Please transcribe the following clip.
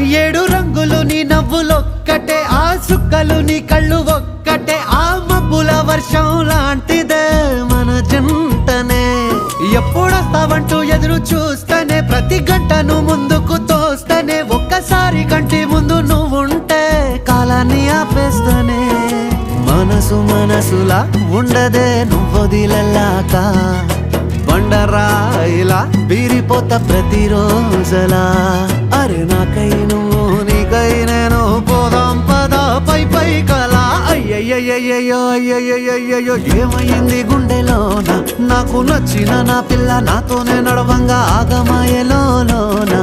ఏడు రంగులు నీ నవ్వులొక్కటే, ఆ సుక్కలు నీ కళ్ళు ఒక్కటే, ఆ మబ్బుల వర్షం లాంటిదే మన జంటనే. ఎప్పుడొస్తావంటూ ఎదురు చూస్తేనే, ప్రతి గంటను ముందుకు తోస్తేనే, ఒక్కసారి కంటి ముందు నువ్వుంటే కాలాన్ని ఆపేస్తేనే. మనసులా ఉండదే నువ్వొదిలెళ్ళాక, బండరాయిలా బీరిపోత ప్రతిరోజలా. అరే నాకై నువ్వు నీకై నేను, పోదాం పద పై పై కలా. అయ్యయ్యయ్యో అయ్యయ్యయ్యో ఏమైంది గుండెలోన, నాకు నచ్చిన నా పిల్ల నాతోనే నడవంగా ఆగమాయలోనా.